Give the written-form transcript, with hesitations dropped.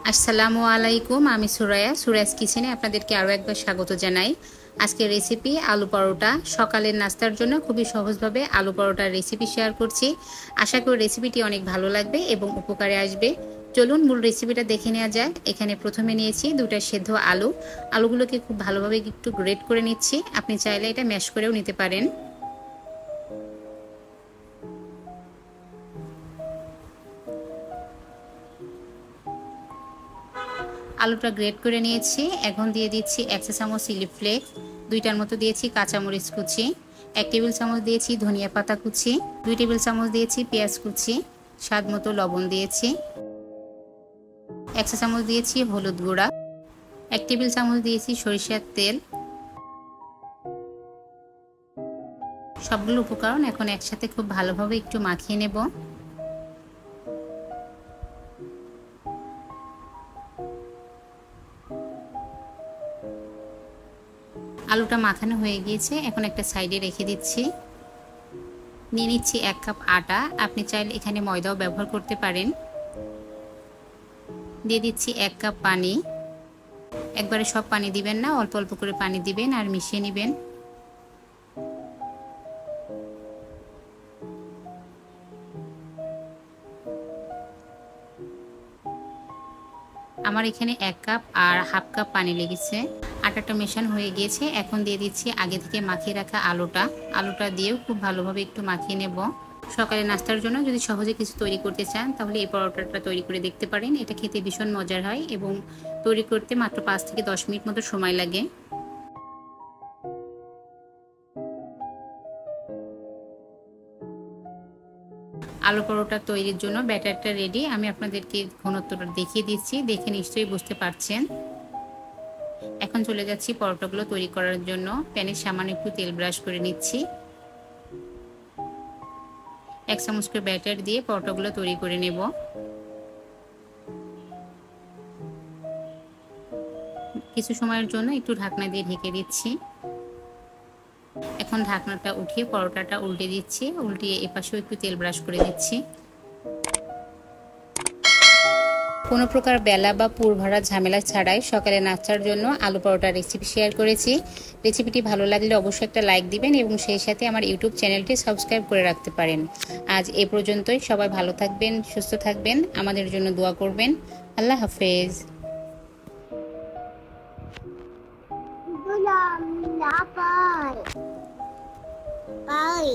আসসালামু আলাইকুম, আমি সুরায়াস কিচেনে আপনাদেরকে আরও একবার স্বাগত জানাই। আজকের রেসিপি আলু পরোটা। সকালের নাস্তার জন্য খুবই সহজভাবে আলু পরোটার রেসিপি শেয়ার করছি। আশা করি রেসিপিটি অনেক ভালো লাগবে এবং উপকারে আসবে। চলুন মূল রেসিপিটা দেখে নেওয়া যাক। এখানে প্রথমে নিয়েছি 2টা সেদ্ধ আলু। আলুগুলোকে খুব ভালোভাবে একটু গ্রেট করে নিচ্ছি। আপনি চাইলে এটা ম্যাশ করেও নিতে পারেন। আলুটা গ্রেট করে নিয়েছি। এখন দিয়ে দিচ্ছি 1 চা চামচ চিলি ফ্লেক্স, 2টার মতো দিয়েছি কাঁচামরিচ কুচি, 1 টেবিল চামচ দিয়েছি ধনিয়া পাতা কুচি, 2 টেবিল চামচ দিয়েছি পেঁয়াজ কুচি, স্বাদ মতো লবণ দিয়েছি, 1 চা চামচ দিয়েছি হলুদ গুঁড়া, 1 টেবিল চামচ দিয়েছি সরিষার তেল। সবগুলো উপকরণ এখন একসাথে খুব ভালোভাবে একটু মাখিয়ে নেব। আলুটা মাখানো হয়ে গিয়েছে, এখন একটা সাইডে রেখে দিচ্ছি। নিয়ে নিচ্ছি 1 কাপ আটা। আপনি চাইলে এখানে ময়দাও ব্যবহার করতে পারেন। দিয়ে দিচ্ছি 1 কাপ পানি। একবারে সব পানি দিবেন না, অল্প অল্প করে পানি দিবেন আর মিশিয়ে নেবেন। আমার এখানে 1 কাপ আর হাফ কাপ পানি লেগেছে। আটাটা মেশানো হয়ে গিয়েছে। এখন দিয়ে দিচ্ছি আগে থেকে মাখিয়ে রাখা আলুটা দিয়েও খুব ভালোভাবে একটু মাখিয়ে নেব। সকালে নাস্তার জন্য যদি সহজে কিছু তৈরি করতে চান তাহলে এই পরোটাটা তৈরি করে দেখতে পারেন। এটা খেতে ভীষণ মজার হয় এবং তৈরি করতে মাত্র 5 থেকে 10 মিনিট মতো সময় লাগে। আলু পরোটা তৈরির জন্য ব্যাটারটা রেডি। আমি আপনাদেরকে ঘনত্বটা দেখিয়ে দিচ্ছি, দেখে নিশ্চয়ই বুঝতে পারছেন। এখন চলে যাচ্ছি পরোটাগুলো তৈরি করার জন্য। প্যানে সামান্য একটু তেল ব্রাশ করে নিচ্ছি। 1 চামচ করে ব্যাটার দিয়ে পরোটাগুলো তৈরি করে নেব। কিছু সময়ের জন্য একটু ঢাকনা দিয়ে ঢেকে দিচ্ছি। এখন ঢাকনাটা উঠিয়ে পরোটাটা উল্টে দিচ্ছি। উল্টিয়ে এপাশেও একটু তেল ব্রাশ করে দিচ্ছি। কোনো প্রকার বেলা বা পুর ভরা ঝামেলা ছাড়াই সকালে নাস্তার জন্য আলু পরোটার রেসিপি শেয়ার করেছি। রেসিপিটি ভালো লাগলে অবশ্যই একটা লাইক দিবেন এবং সেই সাথে আমার ইউটিউব চ্যানেলটি সাবস্ক্রাইব করে রাখতে পারেন। আজ এ পর্যন্তই। সবাই ভালো থাকবেন, সুস্থ থাকবেন, আমাদের জন্য দোয়া করবেন। আল্লাহ হাফেজ। Bye.